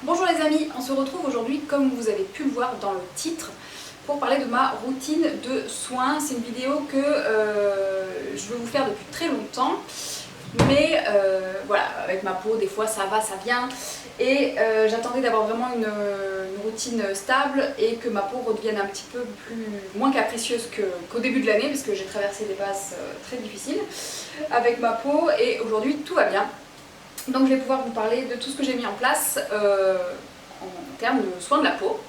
Bonjour les amis, on se retrouve aujourd'hui comme vous avez pu le voir dans le titre pour parler de ma routine de soins. C'est une vidéo que je veux vous faire depuis très longtemps, mais voilà, avec ma peau des fois ça va, ça vient et j'attendais d'avoir vraiment une routine stable et que ma peau redevienne un petit peu moins capricieuse qu'au début de l'année, parce que j'ai traversé des passes très difficiles avec ma peau et aujourd'hui tout va bien. Donc je vais pouvoir vous parler de tout ce que j'ai mis en place en termes de soins de la peau.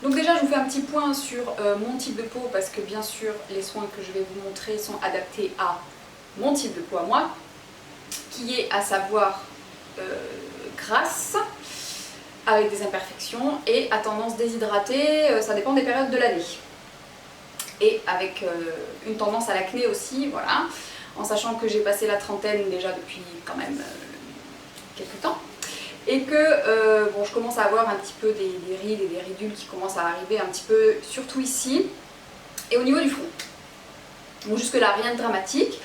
Donc déjà je vous fais un petit point sur mon type de peau, parce que bien sûr les soins que je vais vous montrer sont adaptés à mon type de peau à moi, qui est à savoir grasse, avec des imperfections et à tendance déshydratée, ça dépend des périodes de l'année. Et avec une tendance à l'acné aussi, voilà, en sachant que j'ai passé la trentaine déjà depuis quand même quelques temps, et que bon, je commence à avoir un petit peu des rides et des ridules qui commencent à arriver un petit peu, surtout ici et au niveau du front. Bon, jusque là rien de dramatique.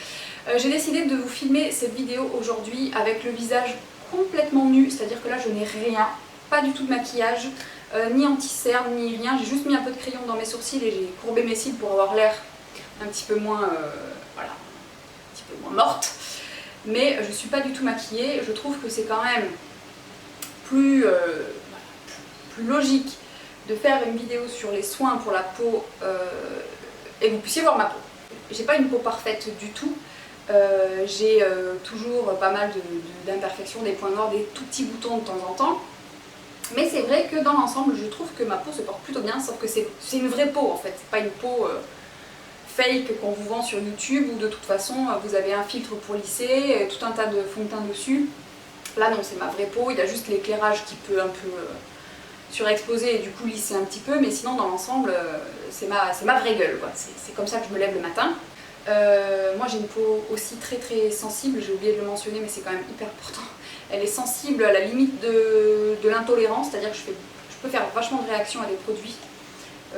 J'ai décidé de vous filmer cette vidéo aujourd'hui avec le visage complètement nu, c'est-à-dire que là je n'ai rien, pas du tout de maquillage, ni anti-cerne ni rien. J'ai juste mis un peu de crayon dans mes sourcils et j'ai courbé mes cils pour avoir l'air un petit peu moins voilà, un petit peu moins morte. Mais je ne suis pas du tout maquillée. Je trouve que c'est quand même plus logique de faire une vidéo sur les soins pour la peau et que vous puissiez voir ma peau. J'ai pas une peau parfaite du tout. J'ai toujours pas mal d'imperfections, des points noirs, des tout petits boutons de temps en temps. Mais c'est vrai que dans l'ensemble, je trouve que ma peau se porte plutôt bien, sauf que c'est une vraie peau en fait, c'est pas une peau fake qu'on vous vend sur YouTube, où de toute façon vous avez un filtre pour lisser, tout un tas de fond de teint dessus. Là non, c'est ma vraie peau, il y a juste l'éclairage qui peut un peu surexposer et du coup lisser un petit peu, mais sinon dans l'ensemble c'est ma vraie gueule, c'est comme ça que je me lève le matin. Moi j'ai une peau aussi très sensible, j'ai oublié de le mentionner mais c'est quand même hyper important. Elle est sensible à la limite de l'intolérance, c'est-à-dire que je peux faire vachement de réactions à des produits,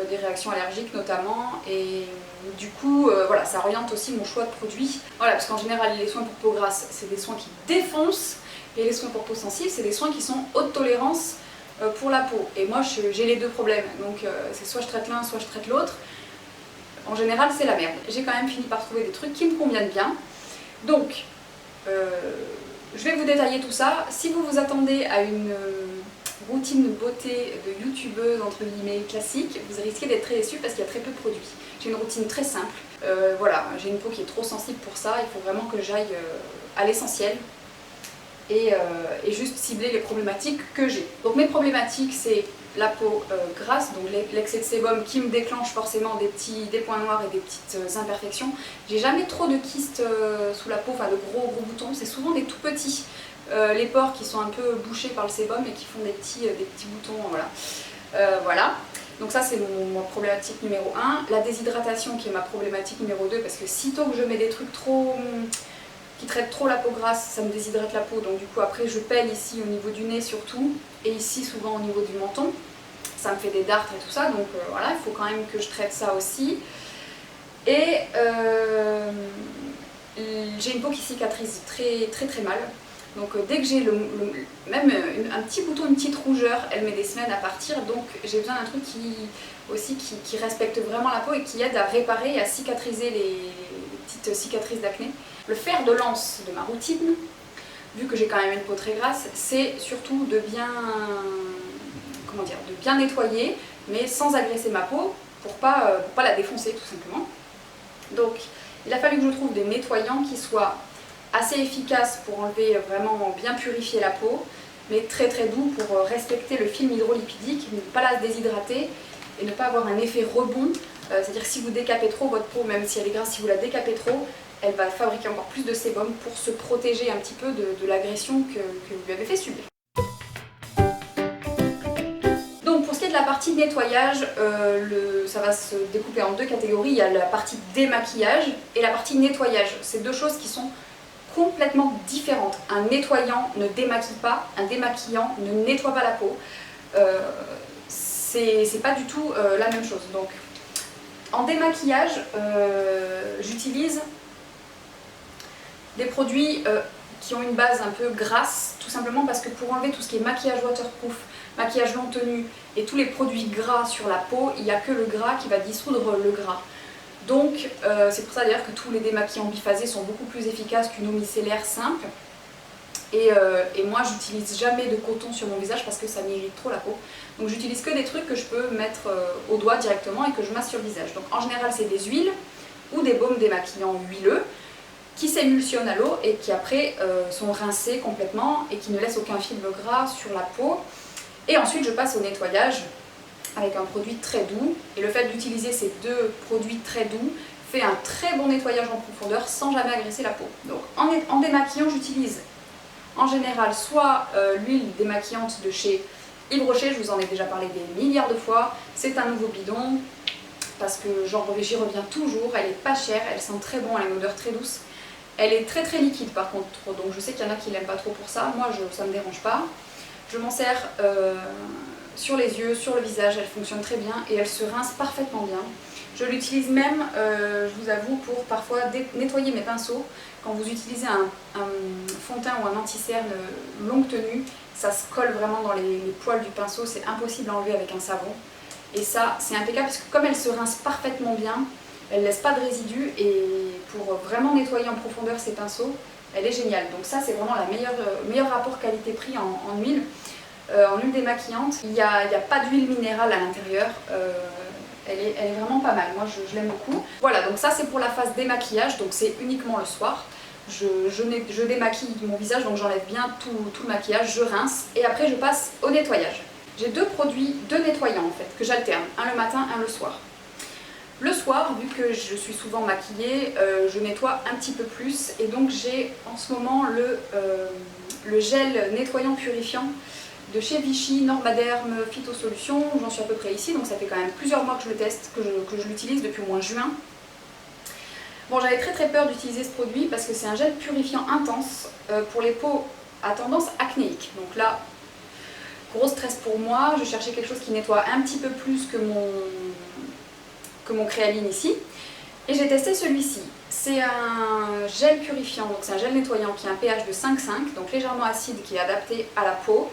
des réactions allergiques notamment, et du coup voilà, ça oriente aussi mon choix de produits. Voilà, parce qu'en général les soins pour peau grasse c'est des soins qui défoncent, et les soins pour peau sensible c'est des soins qui sont haute tolérance pour la peau. Et moi j'ai les deux problèmes, donc c'est soit je traite l'un soit je traite l'autre. En général c'est la merde. J'ai quand même fini par trouver des trucs qui me conviennent bien. Donc je vais vous détailler tout ça. Si vous vous attendez à une routine de beauté de youtubeuse entre guillemets classique, vous risquez d'être très déçu parce qu'il y a très peu de produits. J'ai une routine très simple. Voilà, j'ai une peau qui est trop sensible pour ça. Il faut vraiment que j'aille à l'essentiel et juste cibler les problématiques que j'ai. Donc mes problématiques, c'est la peau grasse, donc l'excès de sébum qui me déclenche forcément des points noirs et des petites imperfections. J'ai jamais trop de kystes sous la peau, enfin de gros boutons, c'est souvent des tout petits. Les pores qui sont un peu bouchés par le sébum et qui font des petits boutons, voilà. Voilà. Donc ça c'est ma problématique numéro 1. La déshydratation qui est ma problématique numéro 2, parce que sitôt que je mets des trucs qui traitent trop la peau grasse, ça me déshydrate la peau, donc du coup après je pèle ici au niveau du nez surtout, et ici souvent au niveau du menton, ça me fait des dartres et tout ça, donc voilà, il faut quand même que je traite ça aussi. Et j'ai une peau qui cicatrise très mal, donc dès que j'ai même un petit bouton, une petite rougeur, elle met des semaines à partir, donc j'ai besoin d'un truc qui respecte vraiment la peau et qui aide à réparer et à cicatriser les petites cicatrices d'acné. Le fer de lance de ma routine, vu que j'ai quand même une peau très grasse, c'est surtout de bien nettoyer, mais sans agresser ma peau, pour pas la défoncer tout simplement. Donc il a fallu que je trouve des nettoyants qui soient assez efficaces pour enlever vraiment bien purifier la peau, mais très doux pour respecter le film hydrolipidique, ne pas la déshydrater et ne pas avoir un effet rebond. C'est-à-dire que si vous décapez trop votre peau, même si elle est grasse, si vous la décapez trop, elle va fabriquer encore plus de sébum pour se protéger un petit peu de l'agression que vous lui avez fait subir. Donc pour ce qui est de la partie nettoyage, ça va se découper en deux catégories. Il y a la partie démaquillage et la partie nettoyage. C'est deux choses qui sont complètement différentes. Un nettoyant ne démaquille pas, un démaquillant ne nettoie pas la peau. C'est pas du tout la même chose. Donc en démaquillage, j'utilise des produits qui ont une base un peu grasse, tout simplement parce que pour enlever tout ce qui est maquillage waterproof, maquillage long tenue et tous les produits gras sur la peau, il n'y a que le gras qui va dissoudre le gras. Donc c'est pour ça d'ailleurs que tous les démaquillants biphasés sont beaucoup plus efficaces qu'une eau micellaire simple. Et moi j'utilise jamais de coton sur mon visage parce que ça m'irrite trop la peau. Donc j'utilise que des trucs que je peux mettre au doigt directement et que je masse sur le visage. Donc en général c'est des huiles ou des baumes démaquillants huileux qui s'émulsionnent à l'eau et qui après sont rincés complètement et qui ne laissent aucun film gras sur la peau. Et ensuite je passe au nettoyage avec un produit très doux. Et le fait d'utiliser ces deux produits très doux fait un très bon nettoyage en profondeur sans jamais agresser la peau. Donc en démaquillant j'utilise en général soit l'huile démaquillante de chez Yves Rocher, je vous en ai déjà parlé des milliards de fois. C'est un nouveau bidon parce que j'y reviens toujours, elle est pas chère, elle sent très bon, elle a une odeur très douce. Elle est très liquide par contre, donc je sais qu'il y en a qui l'aiment pas trop pour ça, moi ça me dérange pas. Je m'en sers sur les yeux, sur le visage, elle fonctionne très bien et elle se rince parfaitement bien. Je l'utilise même, je vous avoue, pour parfois nettoyer mes pinceaux. Quand vous utilisez un fond de teint ou un anti-cerne longue tenue, ça se colle vraiment dans les poils du pinceau, c'est impossible à enlever avec un savon. Et ça, c'est impeccable parce que comme elle se rince parfaitement bien, elle ne laisse pas de résidus et pour vraiment nettoyer en profondeur ces pinceaux, elle est géniale. Donc ça, c'est vraiment le meilleur rapport qualité-prix en huile. En huile démaquillante, il n'y a pas d'huile minérale à l'intérieur. Elle est vraiment pas mal, moi je l'aime beaucoup. Voilà, donc ça c'est pour la phase démaquillage, donc c'est uniquement le soir. Je démaquille mon visage, donc j'enlève bien tout le maquillage, je rince et après je passe au nettoyage. J'ai deux nettoyants en fait, que j'alterne, un le matin, un le soir. Le soir, vu que je suis souvent maquillée, je nettoie un petit peu plus et donc j'ai en ce moment le gel nettoyant purifiant de chez Vichy, Normaderm, Phytosolutions, j'en suis à peu près ici, donc ça fait quand même plusieurs mois que je le teste, que je l'utilise depuis au moins juin. Bon, j'avais très peur d'utiliser ce produit parce que c'est un gel purifiant intense pour les peaux à tendance acnéique. Donc là, gros stress pour moi, je cherchais quelque chose qui nettoie un petit peu plus que mon créaline ici. Et j'ai testé celui-ci. C'est un gel purifiant, donc c'est un gel nettoyant qui a un pH de 5,5, donc légèrement acide, qui est adapté à la peau.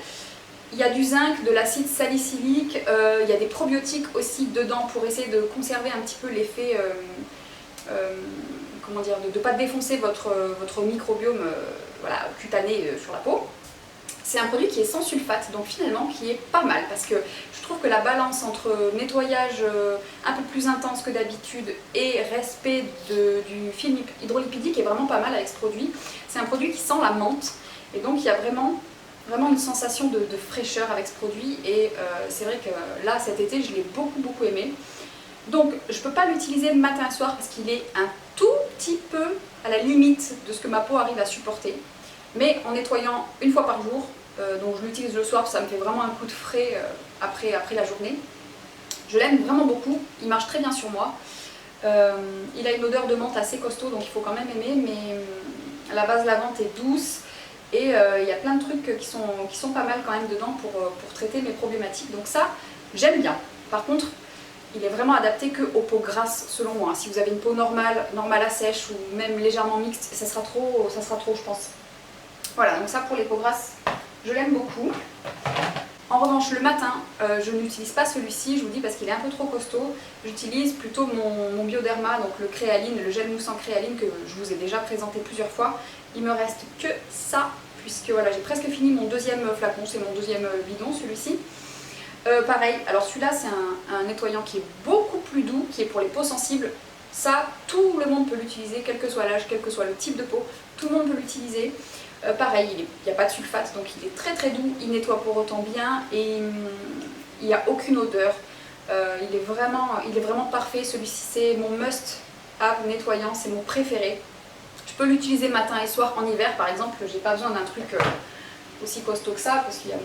Il y a du zinc, de l'acide salicylique, il y a des probiotiques aussi dedans pour essayer de conserver un petit peu l'effet, comment dire, de ne pas défoncer votre microbiome voilà, cutané sur la peau. C'est un produit qui est sans sulfate, donc finalement qui est pas mal parce que je trouve que la balance entre nettoyage un peu plus intense que d'habitude et respect du film hydrolipidique est vraiment pas mal avec ce produit. C'est un produit qui sent la menthe et donc il y a vraiment une sensation de fraîcheur avec ce produit et c'est vrai que là cet été je l'ai beaucoup aimé. Donc je ne peux pas l'utiliser le matin et le soir parce qu'il est un tout petit peu à la limite de ce que ma peau arrive à supporter. Mais en nettoyant une fois par jour, donc je l'utilise le soir parce que ça me fait vraiment un coup de frais après la journée. Je l'aime vraiment beaucoup, il marche très bien sur moi. Il a une odeur de menthe assez costaud donc il faut quand même aimer, mais la base lavande est douce. Et il y a plein de trucs qui sont pas mal quand même dedans pour traiter mes problématiques. Donc ça, j'aime bien. Par contre, il est vraiment adapté qu'aux peaux grasses selon moi. Si vous avez une peau normale à sèche ou même légèrement mixte, ça sera trop je pense. Voilà, donc ça pour les peaux grasses, je l'aime beaucoup. En revanche, le matin, je n'utilise pas celui-ci, je vous dis parce qu'il est un peu trop costaud. J'utilise plutôt mon Bioderma, donc le créaline, le gel mousse en créaline que je vous ai déjà présenté plusieurs fois. Il me reste que ça, puisque voilà, j'ai presque fini mon deuxième flacon, c'est mon deuxième bidon celui-ci. Pareil, alors celui-là c'est un nettoyant qui est beaucoup plus doux, qui est pour les peaux sensibles. Ça, tout le monde peut l'utiliser, quel que soit l'âge, quel que soit le type de peau, tout le monde peut l'utiliser. Pareil, il n'y a pas de sulfate, donc il est très doux, il nettoie pour autant bien et il n'y a aucune odeur. Il est vraiment parfait, celui-ci c'est mon must-have nettoyant, c'est mon préféré. Je peux l'utiliser matin et soir en hiver par exemple, j'ai pas besoin d'un truc aussi costaud que ça parce qu'il y a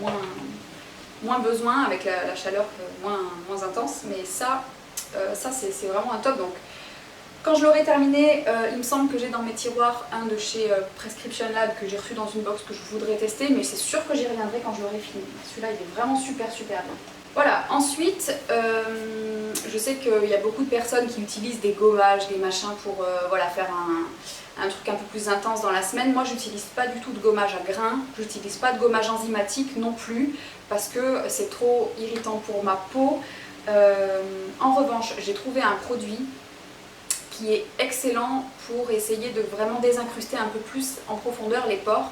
moins besoin avec la chaleur moins intense, mais ça c'est vraiment un top. Donc Quand je l'aurai terminé, il me semble que j'ai dans mes tiroirs un de chez Prescription Lab que j'ai reçu dans une box que je voudrais tester, mais c'est sûr que j'y reviendrai quand je l'aurai fini. Celui-là il est vraiment super bien. Voilà, ensuite, je sais qu'il y a beaucoup de personnes qui utilisent des gommages, des machins pour voilà, faire un truc un peu plus intense dans la semaine. Moi, j'utilise pas du tout de gommage à grains, j'utilise pas de gommage enzymatique non plus, parce que c'est trop irritant pour ma peau. En revanche, j'ai trouvé un produit qui est excellent pour essayer de vraiment désincruster un peu plus en profondeur les pores,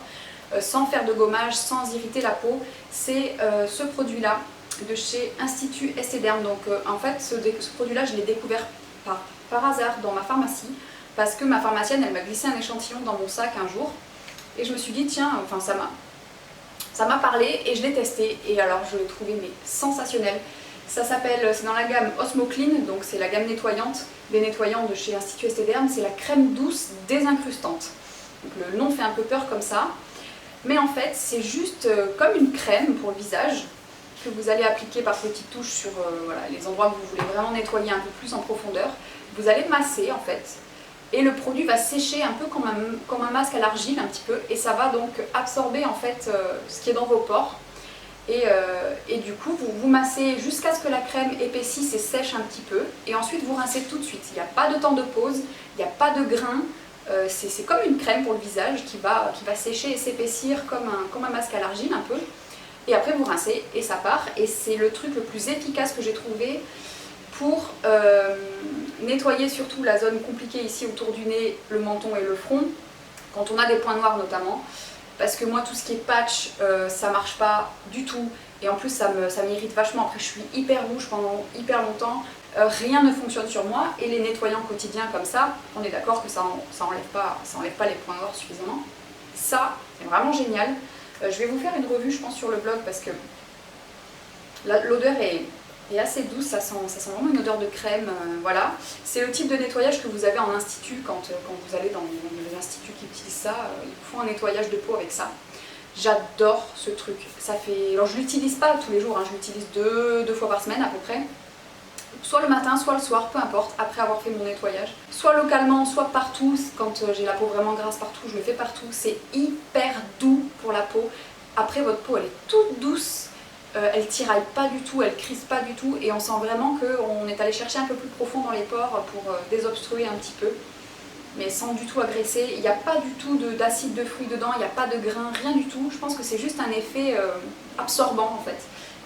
sans faire de gommage, sans irriter la peau. C'est ce produit-là de chez Institut Esthederm. Donc en fait ce produit-là je l'ai découvert par hasard dans ma pharmacie, parce que ma pharmacienne elle m'a glissé un échantillon dans mon sac un jour et je me suis dit tiens, enfin ça m'a parlé et je l'ai testé et alors je l'ai trouvé mais sensationnel. Ça s'appelle, c'est dans la gamme Osmo Clean, donc c'est la gamme nettoyante des nettoyants de chez Institut Esthederm, c'est la crème douce désincrustante. Donc le nom fait un peu peur comme ça, mais en fait c'est juste comme une crème pour le visage que vous allez appliquer par petites touches sur voilà, les endroits que vous voulez vraiment nettoyer un peu plus en profondeur. Vous allez masser en fait et le produit va sécher un peu comme un masque à l'argile un petit peu et ça va donc absorber en fait ce qui est dans vos pores et du coup vous massez jusqu'à ce que la crème épaississe et sèche un petit peu et ensuite vous rincez tout de suite. Il n'y a pas de temps de pause, il n'y a pas de grains, c'est comme une crème pour le visage qui va sécher et s'épaissir comme un masque à l'argile un peu. Et après vous rincez et ça part et c'est le truc le plus efficace que j'ai trouvé pour nettoyer surtout la zone compliquée ici autour du nez, le menton et le front, quand on a des points noirs notamment, parce que moi tout ce qui est patch ça marche pas du tout et en plus ça m'irrite vachement, après je suis hyper rouge pendant hyper longtemps, rien ne fonctionne sur moi et les nettoyants quotidiens comme ça, on est d'accord que ça enlève pas les points noirs suffisamment. Ça c'est vraiment génial. Je vais vous faire une revue je pense sur le blog parce que l'odeur est assez douce, ça sent vraiment une odeur de crème, voilà. C'est le type de nettoyage que vous avez en institut quand vous allez dans les instituts qui utilisent ça, ils vous font un nettoyage de peau avec ça. J'adore ce truc, alors je l'utilise pas tous les jours, hein, je l'utilise deux fois par semaine à peu près. Soit le matin, soit le soir, peu importe, après avoir fait mon nettoyage. Soit localement, soit partout, quand j'ai la peau vraiment grasse partout, je le fais partout. C'est hyper doux pour la peau. Après, votre peau, elle est toute douce, elle tiraille pas du tout, elle crispe pas du tout, et on sent vraiment qu'on est allé chercher un peu plus profond dans les pores pour désobstruer un petit peu, mais sans du tout agresser. Il n'y a pas du tout d'acide de fruits dedans, il n'y a pas de grains, rien du tout. Je pense que c'est juste un effet absorbant en fait.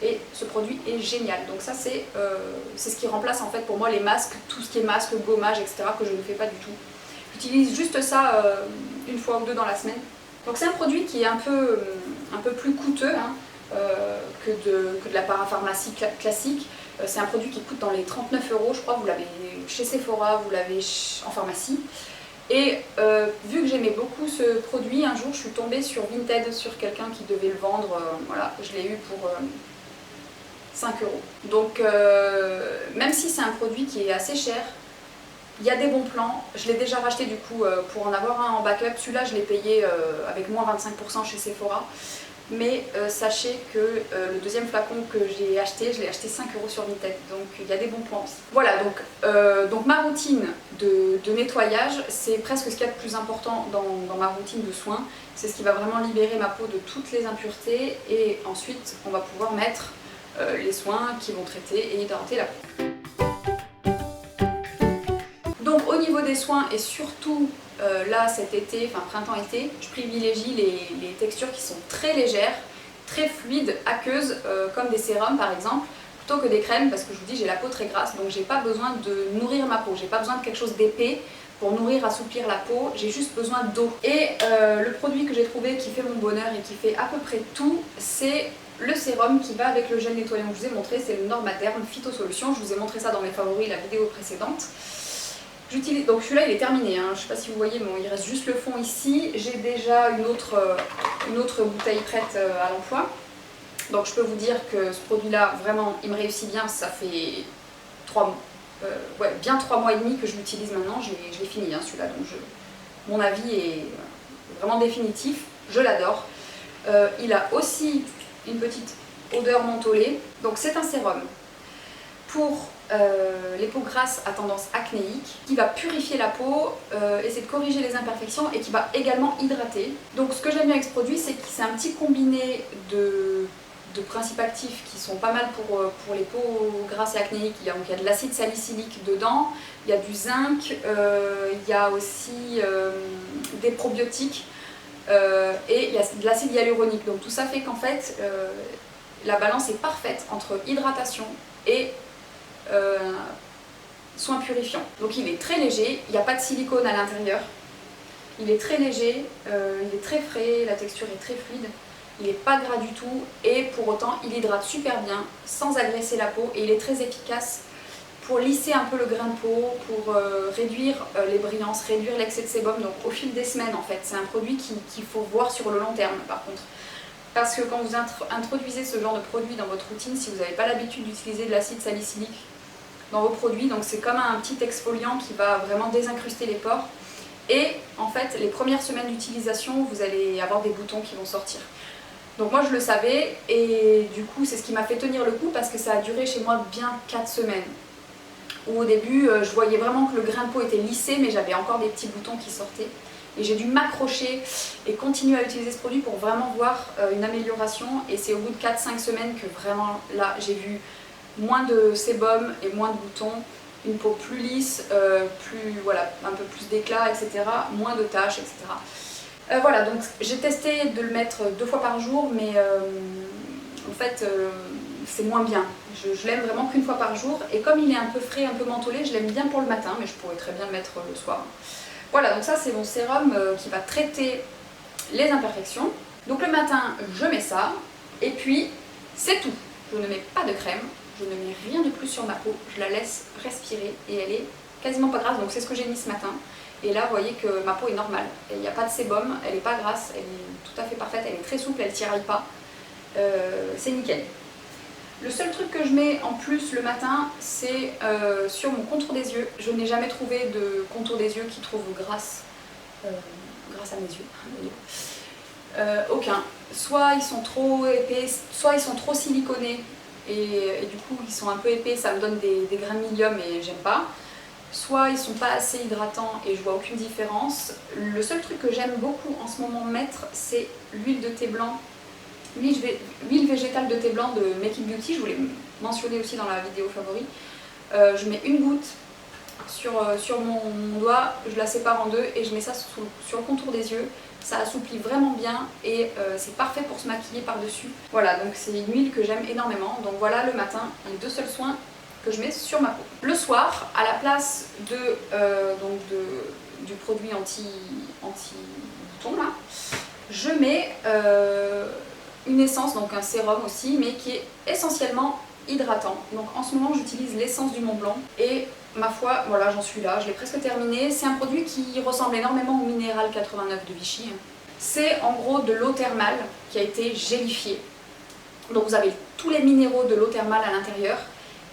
Et ce produit est génial, donc ça c'est ce qui remplace en fait pour moi les masques, tout ce qui est masque, gommage, etc. que je ne fais pas du tout. J'utilise juste ça une fois ou deux dans la semaine. Donc c'est un produit qui est un peu plus coûteux hein, que de la parapharmacie classique. C'est un produit qui coûte dans les 39 € je crois, vous l'avez chez Sephora, vous l'avez en pharmacie. Et vu que j'aimais beaucoup ce produit, un jour je suis tombée sur Vinted, sur quelqu'un qui devait le vendre, voilà, je l'ai eu pour 5 €. Donc même si c'est un produit qui est assez cher, il y a des bons plans. Je l'ai déjà racheté du coup pour en avoir un en backup. Celui-là je l'ai payé avec moins 25% chez Sephora. Mais sachez que le deuxième flacon que j'ai acheté, je l'ai acheté 5 € sur Vinted, donc il y a des bons plans aussi. Voilà, donc ma routine de nettoyage, c'est presque ce qu'il y a de plus important dans ma routine de soins. C'est ce qui va vraiment libérer ma peau de toutes les impuretés et ensuite on va pouvoir mettre les soins qui vont traiter et hydrater la peau. Donc au niveau des soins et surtout là cet été, enfin printemps-été, je privilégie les textures qui sont très légères, très fluides, aqueuses, comme des sérums par exemple, plutôt que des crèmes parce que je vous dis j'ai la peau très grasse donc j'ai pas besoin de nourrir ma peau, j'ai pas besoin de quelque chose d'épais pour nourrir, assouplir la peau, j'ai juste besoin d'eau. Et le produit que j'ai trouvé qui fait mon bonheur et qui fait à peu près tout, c'est le sérum qui va avec le gel nettoyant que je vous ai montré, c'est le Normaderm Phyto Solution. Je vous ai montré ça dans mes favoris, la vidéo précédente. Donc celui-là il est terminé, hein. Je ne sais pas si vous voyez, mais il reste juste le fond ici. J'ai déjà une autre bouteille prête à l'emploi. Donc je peux vous dire que ce produit-là, vraiment, il me réussit bien. Ça fait bien 3 mois et demi que je l'utilise maintenant. Je l'ai fini hein, celui-là, donc mon avis est vraiment définitif. Je l'adore. Il a aussi une petite odeur mentholée. Donc c'est un sérum pour les peaux grasses à tendance acnéique, qui va purifier la peau, essayer de corriger les imperfections et qui va également hydrater. Donc ce que j'aime bien avec ce produit, c'est que c'est un petit combiné de principes actifs qui sont pas mal pour les peaux grasses et acnéiques. Il y a de l'acide salicylique dedans, il y a du zinc, il y a aussi des probiotiques et il y a de l'acide hyaluronique. Donc tout ça fait qu'en fait la balance est parfaite entre hydratation et soins purifiants. Donc il est très léger, il n'y a pas de silicone à l'intérieur, il est très léger, il est très frais, la texture est très fluide. Il n'est pas gras du tout et pour autant il hydrate super bien sans agresser la peau et il est très efficace pour lisser un peu le grain de peau, pour réduire les brillances, réduire l'excès de sébum. Donc au fil des semaines en fait, c'est un produit qu'il faut voir sur le long terme par contre. Parce que quand vous introduisez ce genre de produit dans votre routine, si vous n'avez pas l'habitude d'utiliser de l'acide salicylique dans vos produits, donc c'est comme un petit exfoliant qui va vraiment désincruster les pores. Et en fait, les premières semaines d'utilisation, vous allez avoir des boutons qui vont sortir. Donc moi je le savais et du coup c'est ce qui m'a fait tenir le coup parce que ça a duré chez moi bien 4 semaines. Où au début je voyais vraiment que le grain de peau était lissé mais j'avais encore des petits boutons qui sortaient. Et j'ai dû m'accrocher et continuer à utiliser ce produit pour vraiment voir une amélioration. Et c'est au bout de 4-5 semaines que vraiment là j'ai vu moins de sébum et moins de boutons. Une peau plus lisse, voilà, un peu plus d'éclat, etc. Moins de taches, etc. Voilà, donc j'ai testé de le mettre 2 fois par jour, mais en fait c'est moins bien. Je l'aime vraiment qu'une fois par jour, et comme il est un peu frais, un peu mentholé, je l'aime bien pour le matin, mais je pourrais très bien le mettre le soir. Voilà, donc ça c'est mon sérum qui va traiter les imperfections. Donc le matin, je mets ça, et puis c'est tout. Je ne mets pas de crème, je ne mets rien de plus sur ma peau, je la laisse respirer, et elle est quasiment pas grasse, donc c'est ce que j'ai mis ce matin. Et là, vous voyez que ma peau est normale. Il n'y a pas de sébum, elle n'est pas grasse, elle est tout à fait parfaite, elle est très souple, elle ne tiraille pas. C'est nickel. Le seul truc que je mets en plus le matin, c'est sur mon contour des yeux. Je n'ai jamais trouvé de contour des yeux qui trouve grâce à mes yeux. Aucun. Soit ils sont trop épais, soit ils sont trop siliconés. Et du coup, ils sont un peu épais, ça me donne des grains de milium et j'aime pas. Soit ils sont pas assez hydratants et je vois aucune différence. Le seul truc que j'aime beaucoup en ce moment mettre, c'est l'huile de thé blanc, l'huile végétale de thé blanc de Make It Beauty. Je vous l'ai mentionné aussi dans la vidéo favori. Je mets une goutte sur mon doigt, je la sépare en deux et je mets ça sur le contour des yeux. Ça assouplit vraiment bien et c'est parfait pour se maquiller par-dessus. Voilà, donc c'est une huile que j'aime énormément. Donc voilà le matin, les 2 seuls soins que je mets sur ma peau. Le soir, à la place du produit anti-bouton là, je mets une essence, donc un sérum aussi, mais qui est essentiellement hydratant. Donc en ce moment j'utilise l'essence du Mont Blanc et ma foi, voilà, j'en suis là, je l'ai presque terminé. C'est un produit qui ressemble énormément au Minéral 89 de Vichy. C'est en gros de l'eau thermale qui a été gélifiée. Donc vous avez tous les minéraux de l'eau thermale à l'intérieur.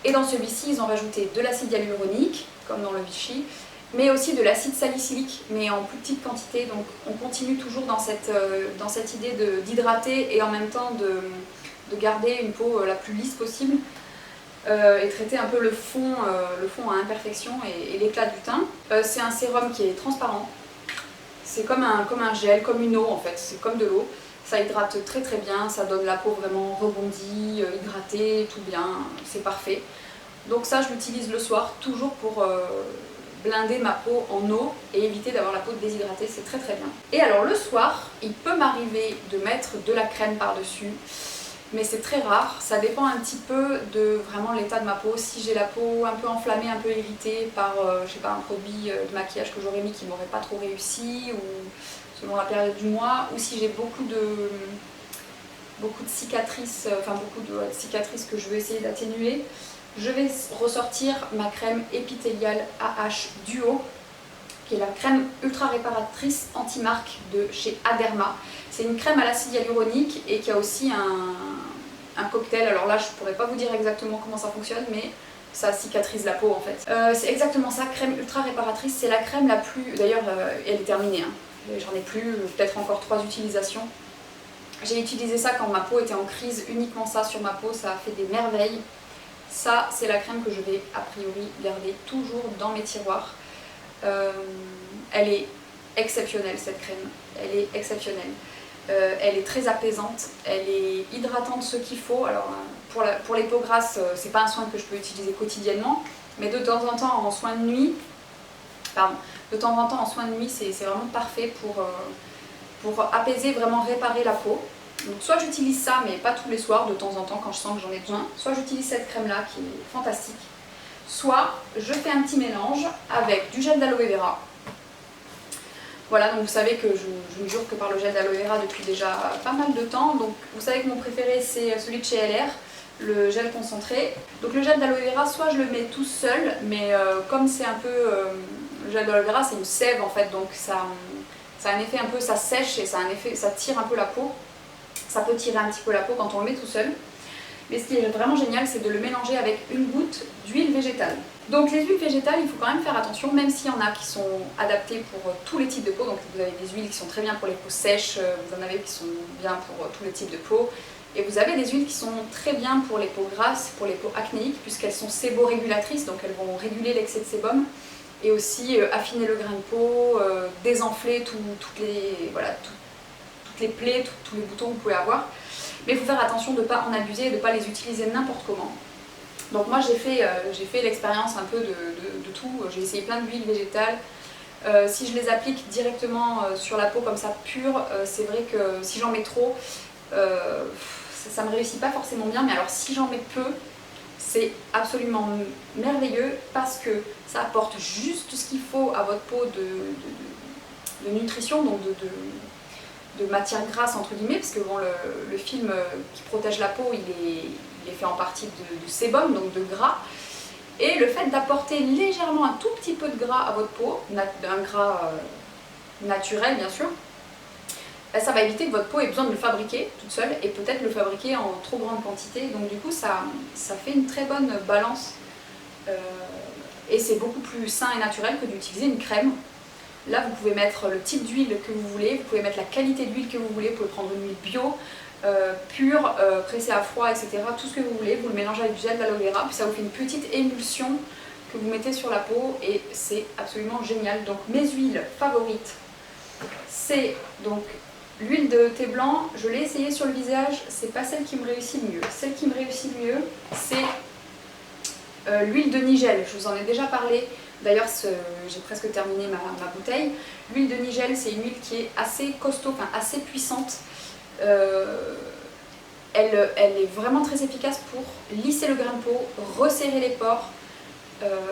Et dans celui-ci, ils ont rajouté de l'acide hyaluronique, comme dans le Vichy, mais aussi de l'acide salicylique, mais en plus petite quantité. Donc on continue toujours dans cette idée d'hydrater et en même temps de garder une peau la plus lisse possible et traiter un peu le fond à imperfection et l'éclat du teint. C'est un sérum qui est transparent. C'est comme un gel, comme une eau en fait, c'est comme de l'eau. Ça hydrate très très bien, ça donne la peau vraiment rebondie, hydratée, tout bien, c'est parfait. Donc ça je l'utilise le soir, toujours pour blinder ma peau en eau et éviter d'avoir la peau déshydratée, c'est très très bien. Et alors le soir, il peut m'arriver de mettre de la crème par-dessus, mais c'est très rare, ça dépend un petit peu de vraiment l'état de ma peau. Si j'ai la peau un peu enflammée, un peu irritée par je sais pas, un produit de maquillage que j'aurais mis qui m'aurait pas trop réussi, ou selon la période du mois, ou si j'ai beaucoup de cicatrices, cicatrices que je veux essayer d'atténuer, je vais ressortir ma crème épithéliale AH Duo, qui est la crème ultra réparatrice anti-marque de chez Aderma. C'est une crème à l'acide hyaluronique et qui a aussi un cocktail. Alors là, je ne pourrais pas vous dire exactement comment ça fonctionne, mais ça cicatrise la peau en fait. C'est exactement ça, crème ultra réparatrice. C'est la crème la plus... D'ailleurs, elle est terminée, hein. J'en ai plus, peut-être encore 3 utilisations. J'ai utilisé ça quand ma peau était en crise, uniquement ça sur ma peau, ça a fait des merveilles. Ça, c'est la crème que je vais a priori garder toujours dans mes tiroirs. Elle est exceptionnelle cette crème, elle est exceptionnelle. Elle est très apaisante, elle est hydratante ce qu'il faut. Alors pour les peaux grasses, c'est pas un soin que je peux utiliser quotidiennement, mais de temps en temps en soin de nuit, c'est vraiment parfait pour apaiser, vraiment réparer la peau. Donc soit j'utilise ça, mais pas tous les soirs, de temps en temps quand je sens que j'en ai besoin, soit j'utilise cette crème là qui est fantastique, soit je fais un petit mélange avec du gel d'aloe vera. Voilà, donc vous savez que je ne jure que par le gel d'aloe vera depuis déjà pas mal de temps. Donc vous savez que mon préféré c'est celui de chez LR, le gel concentré. Donc le gel d'aloe vera, soit je le mets tout seul, mais comme c'est un peu... le gel d'aloe vera c'est une sève en fait, donc ça a un effet un peu, ça sèche et ça tire un peu la peau. Ça peut tirer un petit peu la peau quand on le met tout seul. Mais ce qui est vraiment génial, c'est de le mélanger avec une goutte d'huile végétale. Donc les huiles végétales, il faut quand même faire attention, même s'il y en a qui sont adaptées pour tous les types de peau. Donc vous avez des huiles qui sont très bien pour les peaux sèches, vous en avez qui sont bien pour tous les types de peau. Et vous avez des huiles qui sont très bien pour les peaux grasses, pour les peaux acnéiques, puisqu'elles sont séborégulatrices, donc elles vont réguler l'excès de sébum. Et aussi affiner le grain de peau, désenfler toutes les plaies, tous les boutons que vous pouvez avoir. Mais il faut faire attention de ne pas en abuser et de ne pas les utiliser n'importe comment. Donc moi j'ai fait l'expérience un peu de tout, j'ai essayé plein d'huiles végétales. Si je les applique directement sur la peau comme ça pure, c'est vrai que si j'en mets trop, ça ne me réussit pas forcément bien. Mais alors si j'en mets peu, c'est absolument merveilleux parce que ça apporte juste ce qu'il faut à votre peau de nutrition, donc de matière grasse entre guillemets, parce que bon, le film qui protège la peau il est fait en partie de sébum, donc de gras, et le fait d'apporter légèrement un tout petit peu de gras à votre peau, un gras naturel bien sûr, ça va éviter que votre peau ait besoin de le fabriquer toute seule et peut-être le fabriquer en trop grande quantité. Donc du coup ça fait une très bonne balance et c'est beaucoup plus sain et naturel que d'utiliser une crème. Là vous pouvez mettre le type d'huile que vous voulez, vous pouvez mettre la qualité d'huile que vous voulez, vous pouvez prendre une huile bio, pure, pressée à froid, etc. Tout ce que vous voulez, vous le mélangez avec du gel d'aloe vera, puis ça vous fait une petite émulsion que vous mettez sur la peau et c'est absolument génial. Donc mes huiles favorites, c'est donc l'huile de thé blanc. Je l'ai essayée sur le visage, c'est pas celle qui me réussit le mieux. Celle qui me réussit le mieux, c'est l'huile de Nigel. Je vous en ai déjà parlé. D'ailleurs, j'ai presque terminé ma bouteille. L'huile de Nigel, c'est une huile qui est assez costaud, enfin assez puissante. Elle est vraiment très efficace pour lisser le grain de peau, resserrer les pores.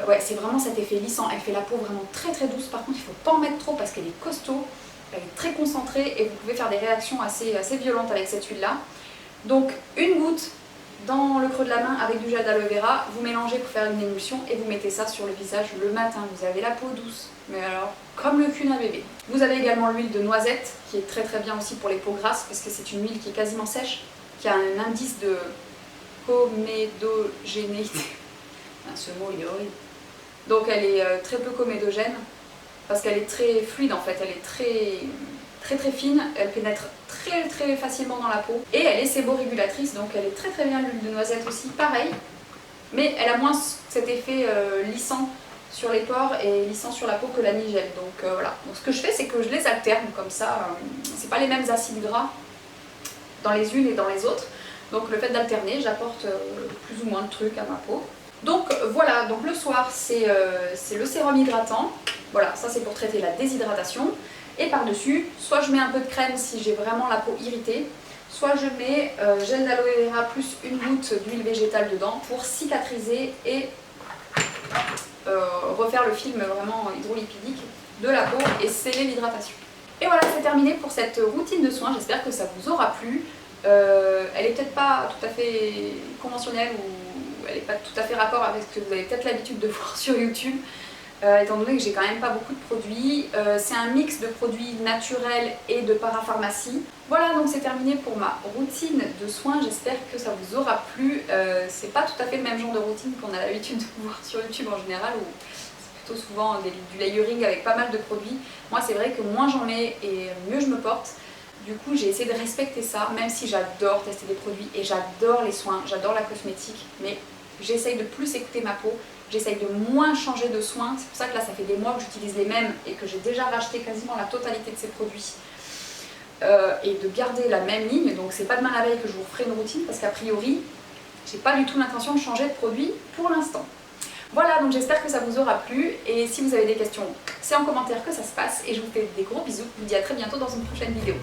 Ouais, c'est vraiment cet effet lissant. Elle fait la peau vraiment très très douce. Par contre, il ne faut pas en mettre trop parce qu'elle est costaud. Elle est très concentrée et vous pouvez faire des réactions assez violentes avec cette huile-là. Donc, une goutte dans le creux de la main avec du gel d'aloe vera, vous mélangez pour faire une émulsion et vous mettez ça sur le visage le matin. Vous avez la peau douce, mais alors comme le cul d'un bébé. Vous avez également l'huile de noisette qui est très très bien aussi pour les peaux grasses parce que c'est une huile qui est quasiment sèche, qui a un indice de comédogénéité. Ce mot il est horrible. Donc elle est très peu comédogène parce qu'elle est très fluide en fait, elle est très fine, elle pénètre très facilement dans la peau et elle est séborégulatrice, donc elle est très bien. L'huile de noisette aussi, pareil, mais elle a moins cet effet lissant sur les pores et lissant sur la peau que la Nigel. Donc voilà, donc ce que je fais c'est que je les alterne comme ça, c'est pas les mêmes acides gras dans les unes et dans les autres, donc le fait d'alterner, j'apporte plus ou moins de trucs à ma peau. Donc voilà, donc le soir c'est le sérum hydratant, voilà, ça c'est pour traiter la déshydratation. Et par-dessus, soit je mets un peu de crème si j'ai vraiment la peau irritée, soit je mets gel d'aloe vera plus une goutte d'huile végétale dedans pour cicatriser et refaire le film vraiment hydrolipidique de la peau et sceller l'hydratation. Et voilà, c'est terminé pour cette routine de soins, j'espère que ça vous aura plu. Elle est peut-être pas tout à fait conventionnelle ou elle n'est pas tout à fait rapport avec ce que vous avez peut-être l'habitude de voir sur YouTube. Étant donné que j'ai quand même pas beaucoup de produits. C'est un mix de produits naturels et de parapharmacie. Voilà, donc c'est terminé pour ma routine de soins, j'espère que ça vous aura plu. C'est pas tout à fait le même genre de routine qu'on a l'habitude de voir sur YouTube en général, où c'est plutôt souvent du layering avec pas mal de produits. Moi c'est vrai que moins j'en mets et mieux je me porte. Du coup j'ai essayé de respecter ça, même si j'adore tester des produits et j'adore les soins, j'adore la cosmétique, mais j'essaye de plus écouter ma peau, j'essaye de moins changer de soins. C'est pour ça que là ça fait des mois que j'utilise les mêmes et que j'ai déjà racheté quasiment la totalité de ces produits. Et de garder la même ligne, donc c'est pas demain la veille que je vous ferai une routine parce qu'a priori j'ai pas du tout l'intention de changer de produit pour l'instant. Voilà, donc j'espère que ça vous aura plu et si vous avez des questions, c'est en commentaire que ça se passe et je vous fais des gros bisous, je vous dis à très bientôt dans une prochaine vidéo.